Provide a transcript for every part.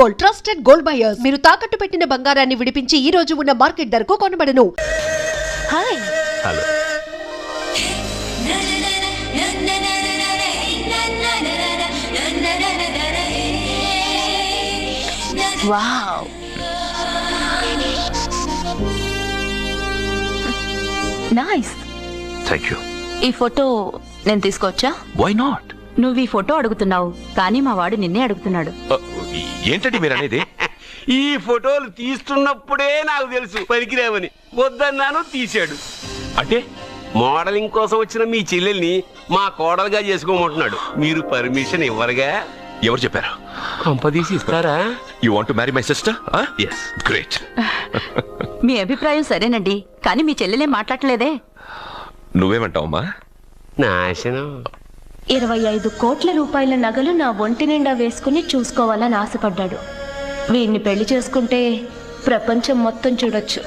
Gold, trusted gold buyers. మీరు తాకట్టు పెట్టిన బంగారాన్ని విడిపించి ఈ రోజు ఉన్న మార్కెట్ ధరకు కొనబడను. Hi. Hello. Wow. Nice. Thank you. ఈ ఫోటో నేను తీసుకోవచ్చా? Why not? నువ్వు ఈ ఫోటో అడుగుతున్నావు, కానీ మా వాడు నిన్నే అడుగుతున్నాడు. ఏంటండి మీరు అనేది? ఈ ఫోటోలు తీస్తున్నప్పుడే నాకు తెలుసు పనికిరావని. వద్దన్నాను, తీశాడు. అంటే మోడలింగ్ కోసం వచ్చిన మీ చెల్లెల్ని మా కోడలుగా చేసుకోమంటున్నాడు. మీరు పర్మిషన్ ఇవ్వరుగా? ఎవరు చెప్పారు? కంపదీసి ఇస్తారా? You want to marry my sister? yes, great. మీ అభిప్రాయం సరేనండి, కానీ మీ చెల్లెలే మాట్లాడలేదే. నువ్వేమంటావమ్మా? నాశనం. 25 కోట్ల రూపాయల నగలు నా ఒంటి నిండా వేసుకుని చూసుకోవాలని ఆశపడ్డాడు. వీడిని పెళ్లి చేసుకుంటే ప్రపంచం మొత్తం చూడొచ్చు.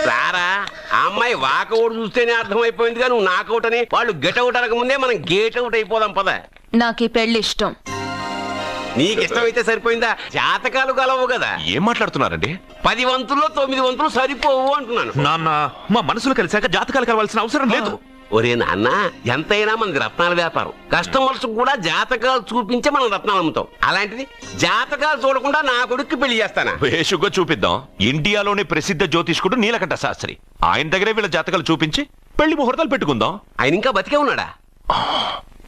రారా, ఆ అమ్మాయి వాకౌట్ చూస్తేనే అర్థమైపోయిందిగా నువ్వు నాకౌట్ అని. వాళ్ళు గెటౌట్ అనక ముందే మనం గేట్ అవుట్ అయిపోదాం పద. నాకు ఈ పెళ్లి ఇష్టం. నీకు ఇష్టమైతే సరిపోయిందా? జాతకాలు కలవు కదా. ఏం మాట్లాడుతున్నారండి? 10 వంతుల్లో 9 వంతులు సరిపోవు అంటున్నాను. నాన్న, మా మనసులు కలిసాక జాతకాలు కలవాల్సిన అవసరం లేదు. ఒరే నాన్న, ఎంతైనా మనది రత్నాల వ్యాపారం. కస్టమర్స్ కూడా జాతకాలు చూపించే మనం రత్నాలు అమ్ముతాం. అలాంటిది జాతకాలు చూడకుండా నా కొడుక్కి పెళ్లి చేస్తానా? వేషుగ్గా చూపిద్దాం. ఇండియాలోని ప్రసిద్ధ జ్యోతిష్కుడు నీలకంఠ శాస్త్రి, ఆయన దగ్గరే వీళ్ళ జాతకాలు చూపించి పెళ్లి ముహూర్తాలు పెట్టుకుందాం. ఆయన ఇంకా బతికే ఉన్నాడా?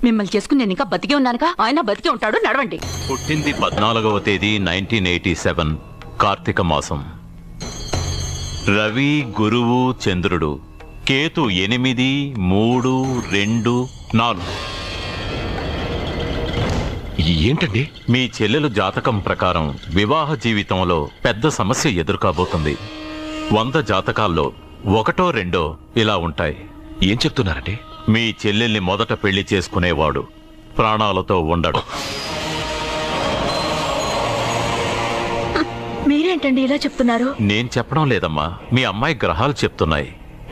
మిమ్మల్ని చేసుకుని నేను ఇంకా బతికే ఉన్నానుగా. ఆయన బతికే ఉంటాడు. నడవండి. పుట్టింది 14వ తేదీ 1987 కార్తీక మాసం. రవి, గురువు, చంద్రుడు. కేతు 8, 3, 2, 4. ఏంటండి? మీ చెల్లెలు జాతకం ప్రకారం వివాహ జీవితంలో పెద్ద సమస్య ఎదుర్కోబోతుంది. 100 జాతకాల్లో 1, 2 ఇలా ఉంటాయి. ఏం చెప్తున్నారండి? మీ చెల్లెల్ని మొదట పెళ్లి చేసుకునేవాడు ప్రాణాలతో ఉండడు. మీరేంటండి ఇలా చెప్తున్నారు? నేను చెప్పడం లేదమ్మా, మీ అమ్మాయి గ్రహాలు చెప్తున్నాయి.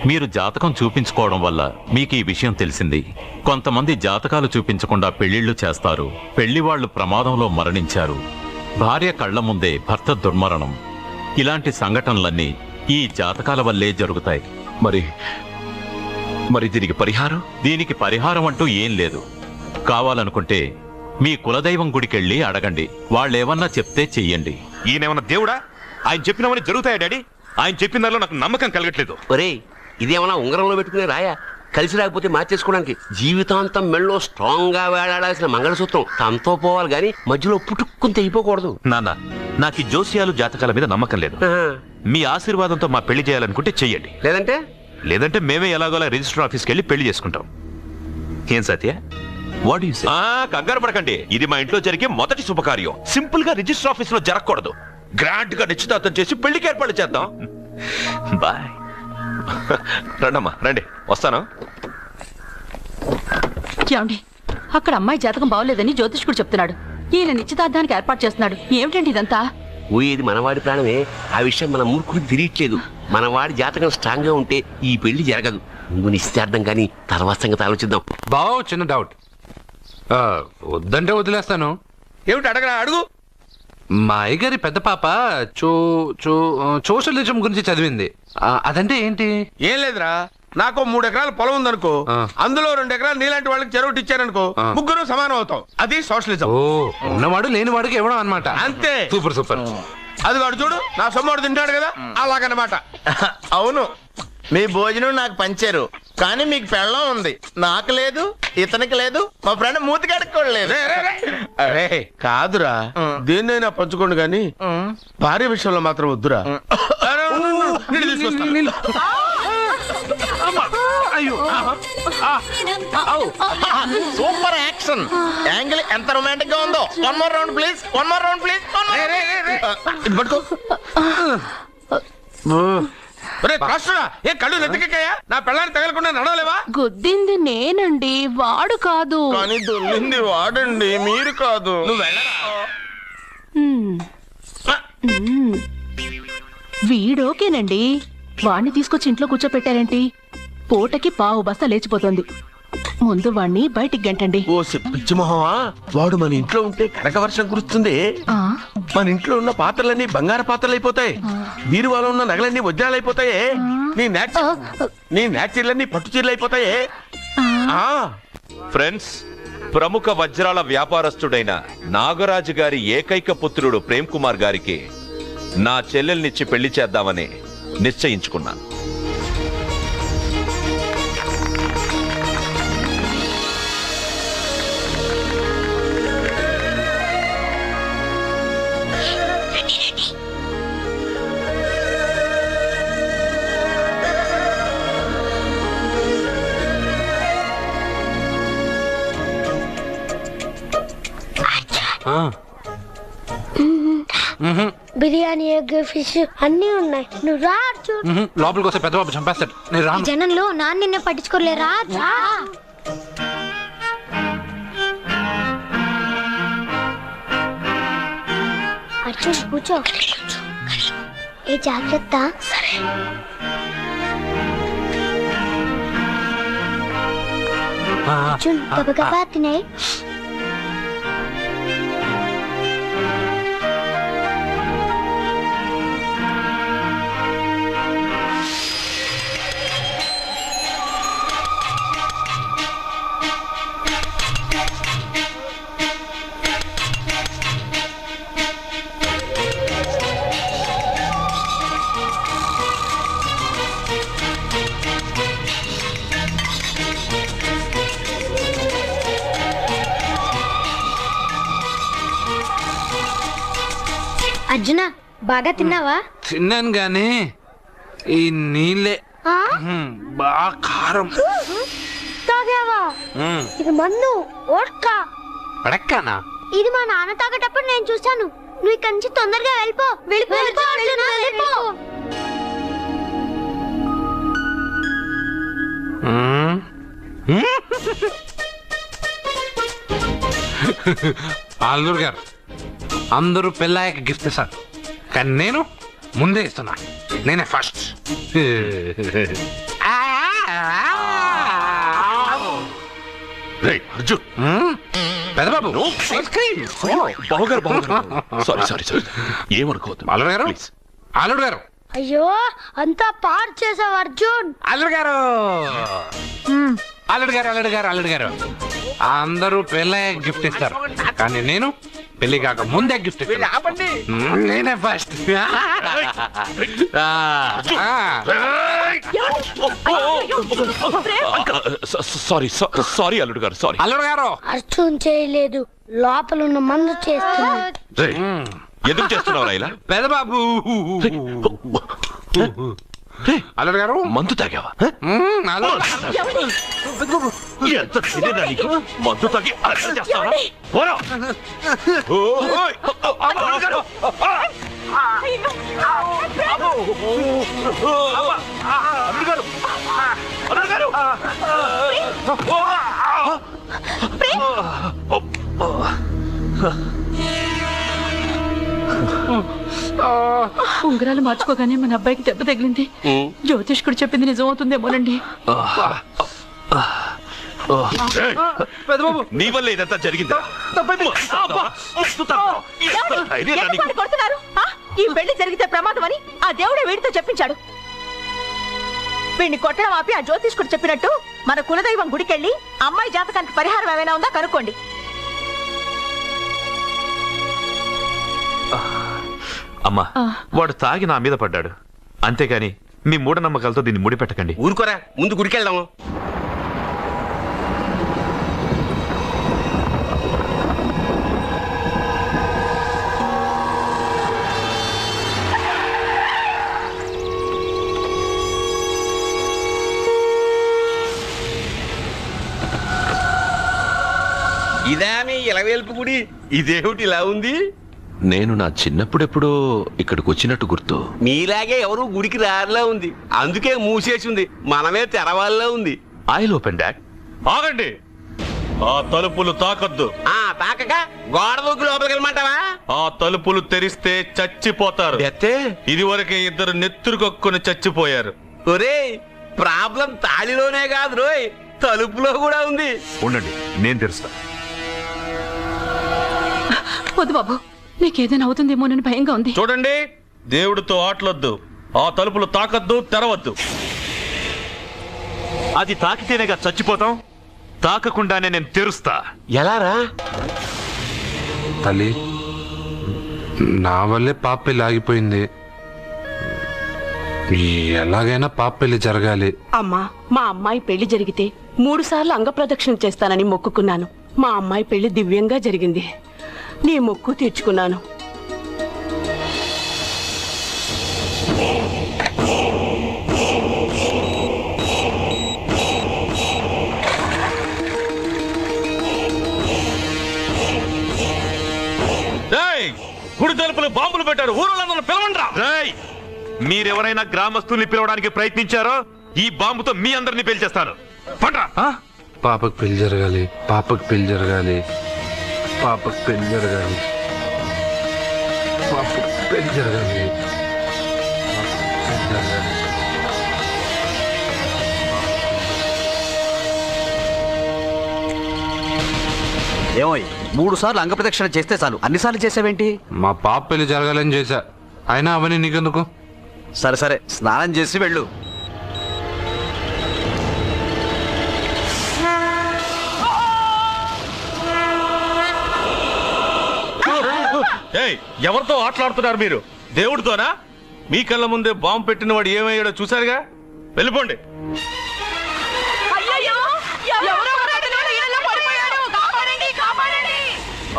మీరు జాతకం చూపించుకోవడం వల్ల మీకు ఈ విషయం తెలిసింది. కొంతమంది జాతకాలు చూపించకుండా పెళ్లిళ్లు చేస్తారు. పెళ్లివాళ్లు ప్రమాదంలో మరణించారు. భార్య కళ్ల ముందే భర్త దుర్మరణం. ఇలాంటి సంఘటనలన్నీ ఈ జాతకాల వల్లే జరుగుతాయి. మరి దీనికి పరిహారం? దీనికి పరిహారం అంటూ ఏం లేదు. కావాలనుకుంటే మీ కులదైవం గుడికెళ్ళి అడగండి. వాళ్ళేమన్నా చెప్తే చెయ్యండి. ఈయనేమన్నా దేవుడా? ఆయన చెప్పినవన్నీ జరుగుతాయా డాడీ? ఆయన చెప్పిన దానిలో నాకు నమ్మకం కలగట్లేదు. ఒరేయ్, ఇదేమన్నా ఉంగరంలో పెట్టుకునే రాయా? కలిసి రాకపోతే మార్చేసుకోవడానికి. జీవితాంతం మెళ్ళో స్ట్రాంగ్ గా వేలాడాల్సిన మంగళసూత్రం తనతో పోవాలి గాని మధ్యలో పుట్టుక్కుని తెగిపోకూడదు. నాన్న, నాకు ఈ జోస్యాలు జాతకాల మీద నమ్మకం లేదు. మీ ఆశీర్వాదంతో మా పెళ్లి చేయాలనుకుంటే చెయ్యండి. లేదంటే మేమే ఎలాగోలా రిజిస్టర్ ఆఫీస్కి వెళ్ళి పెళ్లి చేసుకుంటాం. ఏం సత్య? What you say? కంగారు పడకండి. ఇది మా ఇంట్లో జరిగే మొదటి శుభకార్యం. సింపుల్ గా రిజిస్టర్ ఆఫీస్ లో జరగకూడదు. గ్రాండ్ గా నిశ్చితార్థం చేసి పెళ్లికి ఏర్పాటు చేద్దాం. బాయ్. రండమ్మా, రండి, వస్తాను. ఏమండి, అక్కడ అమ్మాయి జాతకం బాగోలేదని జ్యోతిష్కుడు చెప్తున్నాడు. ఈయన నిశ్చితార్థానికి ఏర్పాటు చేస్తున్నాడు. ఏమిటండి ఇదంతా? ఇది మనవాడి ప్రాణమే. ఆ విషయం మన మూర్ఖుడికి తెలియట్లేదు. మనవాడి జాతకం స్ట్రాంగ్ గా ఉంటే ఈ పెళ్లి జరగదు. నువ్వు నిశ్చితార్థం కానీ తర్వాత సంగతి ఆలోచిద్దాం. బావ, చిన్న డౌట్. వద్దంటే వదిలేస్తాను. ఏమిటి అడగరా? అడుగు. మా అయ్యగారి పెద్ద పాప సోషలిజం గురించి చదివింది. అదంటే ఏంటి? ఏం లేదురా, నాకు 3 ఎకరాల పొలం ఉందనుకో, అందులో 2 ఎకరాలు నీలాంటి వాళ్ళకి చెరువు ఇచ్చారనుకో, ముగ్గురు సమానం అవుతాం. అది సోషలిజం. ఓ, ఉన్నవాడు లేనివాడికి ఇవ్వడం అన్నమాట. అంతే. Super super. అది వాడు చూడు, నా సొమ్మడు తింటాడు కదా, అలాగనమాట. అవును, మీ భోజనం నాకు పంచారు, కానీ మీకు పెళ్ళం ఉంది, నాకు లేదు, ఇతనికి లేదు, మా ఫ్రెండ్ మూతి కడుక్కోలేదు. అరే కాదురా, దేన్నైనా పంచుకోండి గాని భార్య విషయంలో మాత్రం వద్దురా. సూపర్ యాక్షన్ యాంగిల్ ఎంత రొమాంటిక్ గా ఉందో. 1 more round please, 1 more round please. పట్టుకో. ఏ కళ్ళు నెత్తికెక్కాయా? నా పెళ్ళాన్ని తగలకుండా నడవలేవా? గుద్దింది నేనండి, వాడు కాదు. కానీ దొల్లింది వాడండి, మీరు కాదు. నువ్వు వెళ్ళరా. వీడోకేనండి, వాణ్ణి తీసుకొచ్చి ఇంట్లో కూర్చోపెట్టారేంటి? పూటకి 1/2 బస్తా లేచిపోతుంది. ముందు వాణ్ణి బయటికి గంటండి. ఓ పిచ్చి మొహమా, వాడు మన ఇంట్లో ఉంటే కనక వర్షం కురుస్తుంది. మన ఇంట్లో ఉన్న పాత్రలన్నీ బంగారు పాత్రలు అయిపోతాయి, బీరువాలో ఉన్న నగలన్నీ వజ్రాలు అయిపోతాయి, నీ నాచీర్లన్నీ పట్టు చీరలు అయిపోతాయి. ఫ్రెండ్స్, ప్రముఖ వజ్రాల వ్యాపారస్తుడైన నాగరాజు గారి ఏకైక పుత్రుడు ప్రేమ్ కుమార్ గారికి నా చెల్లెల్నిచ్చి పెళ్లి చేద్దామని నిశ్చయించుకున్నాను. బిర్యానీ, ఎగ్, ఫిష్ అన్నీ ఉన్నాయి. నువ్వు రా అర్జున్. లోపలికి వస్తే పెద్ద బాబు చంపేస్తాడు. నేను రాను. జనంలో నాన్న నిన్నే పట్టించుకోలేరా? అర్జున్ కూర్చో. ఏ జాగ్రత్త. సరే. అర్జున్ గబగబా తినే. అర్జున, బాగా తిన్నావా? తిన్నాను గానీ ఈ నీళ్ళే బాగా కారం. తాగావా? ఇది మందు, ఓడ్కా. పడక్కానా? ఇది మా నాన్న తాగేటప్పుడు నేను చూశాను. నువ్వు ఇక్కడి నుంచి తొందరగా వెళ్ళిపో. వెళ్ళిపో అర్జున, వెళ్ళిపో. అల్లుడు గారు, అందరూ పెళ్ళాయక గిఫ్ట్ ఇస్తారు, కానీ నేను ముందే ఇస్తున్నా. నేనే ఫస్ట్. పెద్దబాబు, ఏమనుకోవద్దు. అల్లుడు గారు, అల్లుడు గారు. అయ్యో, అంతా పాడు చేసావు అర్జున్. అల్లుడు గారు, అల్లుడు గారు, అల్లుడు గారు, అల్లుడు గారు, అందరూ పెళ్ళాయక గిఫ్ట్ ఇస్తారు, కానీ నేను పెళ్లి కాక ముందే గిఫ్ట్ నేనే ఫస్ట్. సారీ అల్లుడు గారు, సారీ. అల్లుడు గారు, అర్జున్ చేయలేదు, లోపల ఉన్న మందు చేస్తుంది. ఎందుకు చేస్తున్నావు ఇలా? పెద్దబాబు. అల్లుడు గారు, మందు తాగావా? ఎంత తినేదా నీకు? మందు తాగి అలసట చేస్తావా? పోరా. ఉంగరాలు మార్చుకోగానే మన అబ్బాయికి దెబ్బ తగిలింది. జ్యోతిష్కుడు చెప్పింది నిజమవుతుందేమోనండి. నీ వల్ల ఇదంతా జరిగిందా? ఈ పెళ్లి జరిగితే ప్రమాదం అని ఆ దేవుడే వీడితో చెప్పించాడు. వీడిని కొట్టడం ఆపి ఆ జ్యోతిష్కుడు చెప్పినట్టు మన కులదైవం గుడికెళ్ళి అమ్మాయి జాతకానికి పరిహారం ఏమైనా ఉందా కనుక్కోండి. అమ్మా, వాడు తాగి నా మీద పడ్డాడు, అంతేగాని మీ మూఢనమ్మకాలతో దీన్ని ముడిపెట్టకండి. ఊరుకోరా, ముందు గుడికెళ్దాము. ఇదా మీ ఇలవేల్పు గుడి? ఇదేమిటి ఇలా ఉంది? నేను నా చిన్నప్పుడెప్పుడో ఇక్కడికి వచ్చినట్టు గుర్తు. మీలాగే ఎవరు గుడికి రారులా ఉంది, అందుకే మూసేసి ఉంది. మనమే తెరవాళ్ళలో ఉంది. I'll open dad. ఆగండి, ఆ తలుపులు తాకద్దు. తాకక గోడ దూకి లోపలికి వెళ్ళమంటావా? ఆ తలుపులు తెరిస్తే చచ్చిపోతారు. ఇదివరకే ఇద్దరు నెత్తురు కొక్కుని చచ్చిపోయారు. ఒరే, ప్రాబ్లం తాళిలోనే కాదు రోయ్, తలుపులో కూడా ఉంది. ఉండండి, నేను తెరుస్తా. వద్దు బాబు, నీకేదైనా అవుతుందేమోనని భయంగా ఉంది. చూడండి, దేవుడితో ఆటలొద్దు. ఆ తలుపులు తాకద్దు, తెరవద్దు. అది తాకితేనేగా చచ్చిపోతాం. తాకకుండానే నేను తెరుస్తా. ఎలారా? తల్లి, నా వల్లే పాప పెళ్లి ఆగిపోయింది. ఎలాగైనా పాప పెళ్లి జరగాలి. అమ్మా, మా అమ్మాయి పెళ్లి జరిగితే 3 సార్లు అంగప్రదక్షిణ చేస్తానని మొక్కుకున్నాను. మా అమ్మాయి పెళ్లి దివ్యంగా జరిగింది. నీ మొక్కు తీర్చుకున్నాను. గుడి తలుపులు బాంబులు పెట్టారు. ఊరులందరూ పిలవండ్రా. మీరెవరైనా గ్రామస్తుల్ని పిలవడానికి ప్రయత్నించారో ఈ బాంబుతో మీ అందరినీ పేల్చేస్తాను. పండ్రా. పాపకు పెళ్లి జరగాలి, పాపకు పెళ్లి జరగాలి, పాపకు పెళ్లి జరగాలి, పాపకు పెళ్లి జరగాలి, పాపకు పెళ్లి జరగాలి. ఏమోయ్, 3 సార్లు అంగప్రదక్షిణ చేస్తే చాలు, అన్నిసార్లు చేసావేంటి? మా పాప పెళ్లి జరగాలని చేశా, అయినా అవన్నీ నీకెందుకు? సరే సరే, స్నానం చేసి వెళ్ళు. ఎవరితో ఆటలాడుతున్నారు మీరు? దేవుడితోనా? మీ కళ్ళ ముందే బాంబు పెట్టిన వాడు ఏమయ్యాడో చూసారుగా. వెళ్ళిపోండి.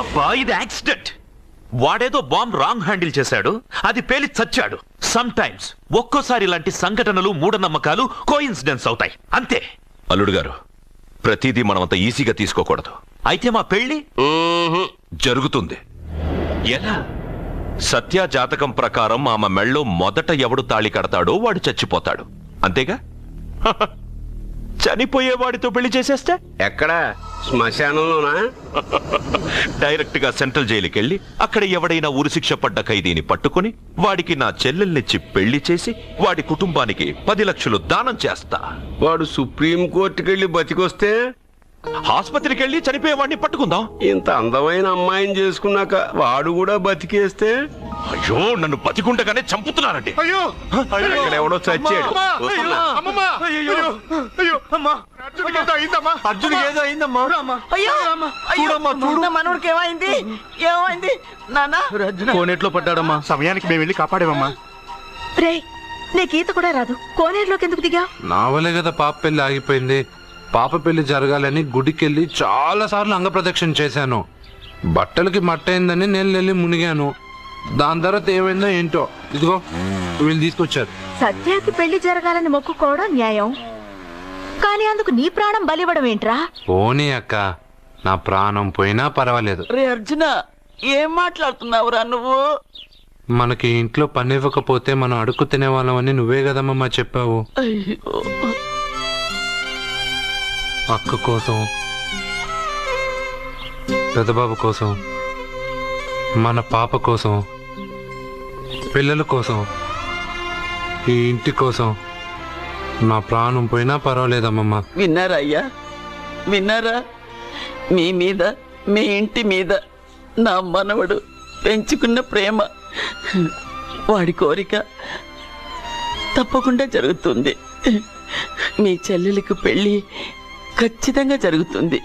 అబ్బా, ఇది యాక్సిడెంట్. వాడేదో బాంబ్ రాంగ్ హ్యాండిల్ చేశాడు, అది పేలి చచ్చాడు. సమ్ టైమ్స్ ఒక్కోసారి ఇలాంటి సంఘటనలు, మూఢనమ్మకాలు కోఇన్సిడెన్స్ అవుతాయి, అంతే. అల్లుడు గారు, ప్రతిదీ మనమంత ఈజీగా తీసుకోకూడదు. అయితే మా పెళ్లి జరుగుతుంది. ఎలా? సత్య జాతకం ప్రకారం ఆమె మెళ్ళో మొదట ఎవడు తాళి కడతాడో వాడు చచ్చిపోతాడు, అంతేగా? చనిపోయేవాడితో పెళ్లి చేసేస్తే ఎక్కడా? శ్మశానంలోనా? డైరెక్ట్ గా సెంట్రల్ జైలుకి వెళ్ళి అక్కడ ఎవడైనా ఉరిశిక్ష పడ్డ ఖైదీని పట్టుకుని వాడికి నా చెల్లెల్నిచ్చి పెళ్లి చేసి వాడి కుటుంబానికి 10 లక్షలు దానం చేస్తా. వాడు సుప్రీం కోర్టుకి వెళ్ళి బతికొస్తే ఆసుపత్రికి వెళ్ళి చనిపోయేవాడిని పట్టుకుందాం. ఇంత అందమైన అమ్మాయిని చేసుకున్నాక వాడు కూడా బతికేస్తే? అయ్యో, నన్ను బతికుండగానే చంపుతున్నారండి. ఇక్కడ ఎవడో చచ్చాడు. అర్జునికి ఏదో అయిందమ్మా. మనోడికి ఏమైంది? ఏమైంది నాన్న? కోనేట్లో పడ్డాడమ్మా. సమయానికి మేము వెళ్ళి కాపాడేవమ్మా. రే, నీకు ఈత కూడా రాదు, కోనేరులోకి ఎందుకు దిగా? నా వల్లే కదా పాప పెళ్లి ఆగిపోయింది. పాప పెళ్లి జరగాలని గుడికెళ్ళి చాలా సార్లు అంగప్రదక్షిణ చేశాను. బట్టలకి మట్టయిందని నేను వెళ్ళి మునిగాను. దాని తర్వాత ఏమైందో ఏంటో, ఇదిగో వీళ్ళు తీసుకొచ్చారు. సత్యాకి పెళ్లి జరగాలని మొక్కుకోవడం న్యాయం, కానీ అందుకు నీ ప్రాణం బలివ్వడం ఏంట్రా? పోనీ అక్క, నా ప్రాణం పోయినా పర్వాలేదు. రే అర్జున, ఏం మాట్లాడుతున్నావురా నువ్వు? మనకి ఇంట్లో పని ఇవ్వకపోతే మనం అడుక్కు తినేవాళ్ళమని నువ్వే కదమ్మా చెప్పావు. అక్క కోసం, పెద్దబాబు కోసం, మన పాప కోసం, పిల్లల కోసం, ఈ ఇంటి కోసం నా ప్రాణం పోయినా పర్వాలేదమ్మమ్మ. విన్నారా అయ్యా, విన్నారా? మీ మీద, మీ ఇంటి మీద నా మనవడు పెంచుకున్న ప్రేమ, వాడి కోరిక తప్పకుండా జరుగుతుంది. మీ చెల్లెలకు పెళ్ళి ఖచ్చితంగా జరుగుతుంది,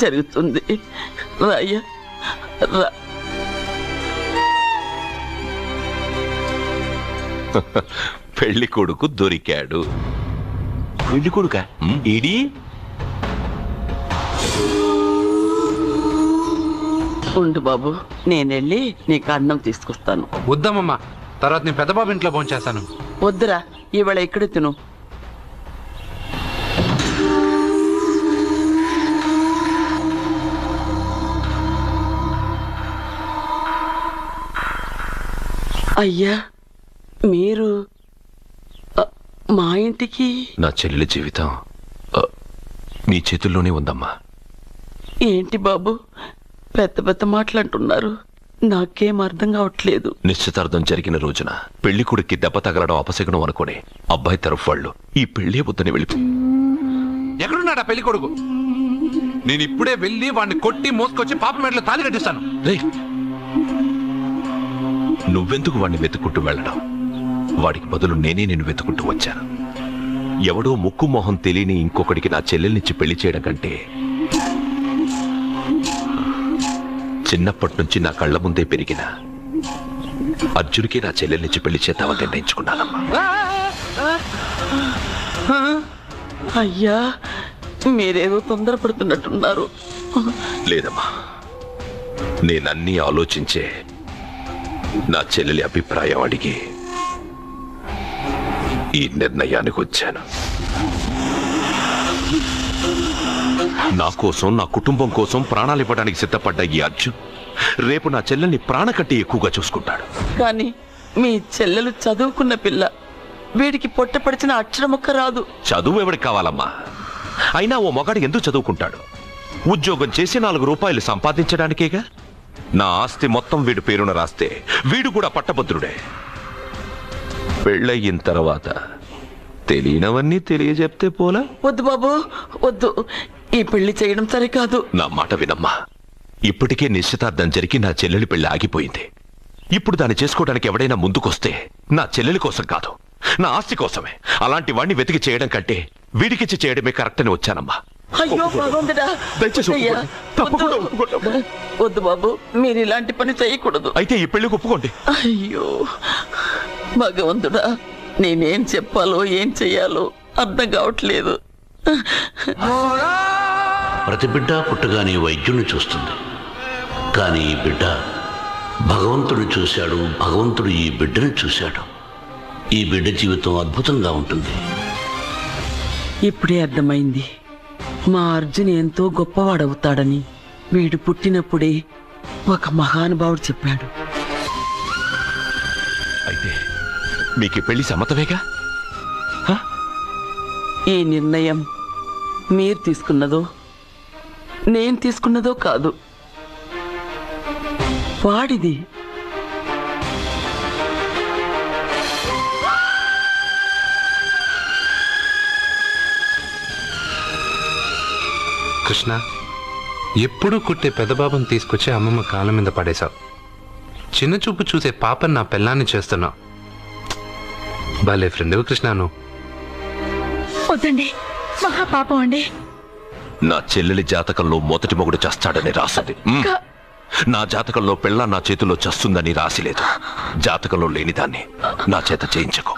జరుగుతుంది. రాయ్యా రా. పెళ్లి కొడుకు దొరికాడు. పెళ్లి కొడుక ఇడి? ఉండు బాబు, నేనెళ్ళి నీకు అన్నం తీసుకొస్తాను. వద్దమ్మమ్మ, తర్వాత నేను పెద్దబాబు ఇంట్లో భోంచేస్తాను. వద్దురా, ఇవాళ ఇక్కడ తిను. అయ్యా, మీరు మా ఇంటికి? నా చెల్లెలి జీవితం మీ చేతుల్లోనే ఉందమ్మా. ఏంటి బాబు, పెద్ద పెద్ద మాటలంటున్నారు, నాకేం అర్థం కావట్లేదు. నిశ్చితార్థం జరిగిన రోజున పెళ్లి కొడుక్కి దెబ్బ తగలడం అపశకునం అనుకుని అబ్బాయి తరఫు వాళ్ళు ఈ పెళ్లి వద్దని వెళ్ళిపోయి. ఎక్కడున్నా ఎక్కడున్నాడా పెళ్లి కొడుకు? నేను ఇప్పుడే వెళ్ళి వాడిని కొట్టి మోసుకొచ్చి పాప మెడలో తాళి కట్టిస్తాను. నువ్వెందుకు వాడిని వెతుక్కుంటూ వెళ్ళడం? వాడికి బదులు నేనే నిన్ను వెతుకుంటూ వచ్చాను. ఎవడో ముక్కు మొహం తెలియని ఇంకొకడికి నా చెల్లెల్నిచ్చి పెళ్లి చేయడం కంటే చిన్నప్పటి నుంచి నా కళ్ళ ముందే పెరిగిన అర్జునికి నా చెల్లెల్నిచ్చి పెళ్లి చేద్దామని నిర్ణయించుకున్నానమ్మా. అయ్యా, మీరేదో తొందరపడుతున్నట్టున్నారు. లేదమ్మా, నేనన్నీ ఆలోచించే నా చెల్లెలి అభిప్రాయం అడిగి ఈ నిర్ణయానికి వచ్చాను. నా కోసం, నా కుటుంబం కోసం ప్రాణాలు ఇవ్వడానికి సిద్ధపడ్డ ఈ అర్జున్ రేపు నా చెల్లెల్ని ప్రాణకట్టి ఎక్కువగా చూసుకుంటాడు. కానీ మీ చెల్లెలు చదువుకున్న పిల్ల, వీడికి పొట్టపడిచిన అక్షరముక్క రాదు. చదువు ఎవరికి కావాలమ్మా? అయినా ఓ మొగాడు ఎందుకు చదువుకుంటాడు? ఉద్యోగం చేసి 4 రూపాయలు సంపాదించడానికేగా. నా ఆస్తి మొత్తం వీడి పేరున రాస్తే వీడు కూడా పట్టభద్రుడే. పెళ్ళయిన తర్వాత తెలియనవన్నీ తెలియజెప్తే పోలా? వద్దు బాబు, వద్దు. ఈ పెళ్లి చేయడం సరికాదు. నా మాట వినమ్మా. ఇప్పటికే నిశ్చితార్థం జరిగి నా చెల్లెలి పెళ్లి ఆగిపోయింది. ఇప్పుడు దాన్ని చేసుకోవడానికి ఎవడైనా ముందుకొస్తే నా చెల్లెలి కోసం కాదు, నా ఆస్తి కోసమే. అలాంటి వాడిని వెతికి చేయడం కంటే వీడికిచ్చి చేయడమే కరెక్ట్ అని వచ్చానమ్మా. అయ్యో భగవంతుడా, దయచేసి వద్దు బాబు, మీరు ఇలాంటి పని చేయకూడదు. అయితే ఈ పెళ్లికి ఒప్పుకోండి. అయ్యో భగవంతుడా, నేనేం చెప్పాలో ఏం చెయ్యాలో అర్థం కావట్లేదు. ప్రతి బిడ్డ పుట్టగానే వైద్యుని చూస్తుంది, కానీ ఈ బిడ్డ భగవంతుడు చూశాడు. భగవంతుడు ఈ బిడ్డను చూశాడు. ఈ బిడ్డ జీవితం అద్భుతంగా ఉంటుంది. ఇప్పుడే అర్థమైంది, మా అర్జున్ ఎంతో గొప్పవాడవుతాడని. వీడు పుట్టినప్పుడే ఒక మహానుభావుడు చెప్పాడు. అయితే మీకు ఈ పెళ్లి సమ్మతమేగా? ఈ నిర్ణయం మీరు తీసుకున్నదో నేను తీసుకున్నదో కాదు, వాడిది. కృష్ణ, ఎప్పుడూ కుట్టే పెద్దబాబుని తీసుకొచ్చి అమ్మమ్మ కాళ్ళ మీద పడేశావు. చిన్న చూపు చూసే పాపని నా పెళ్ళాన్ని చేస్తున్నావు. భలే ఫ్రెండ్ కృష్ణను. వద్దండి, మహాపాపం అండి. నా చెల్లెలి జాతకంలో మొదటి మొగుడు చస్తాడని రాసింది. నా జాతకంలో పెళ్ళ నా చేతిలో చస్తుందని రాసిలేదు. జాతకంలో లేనిదాన్ని నా చేత చేయించకు.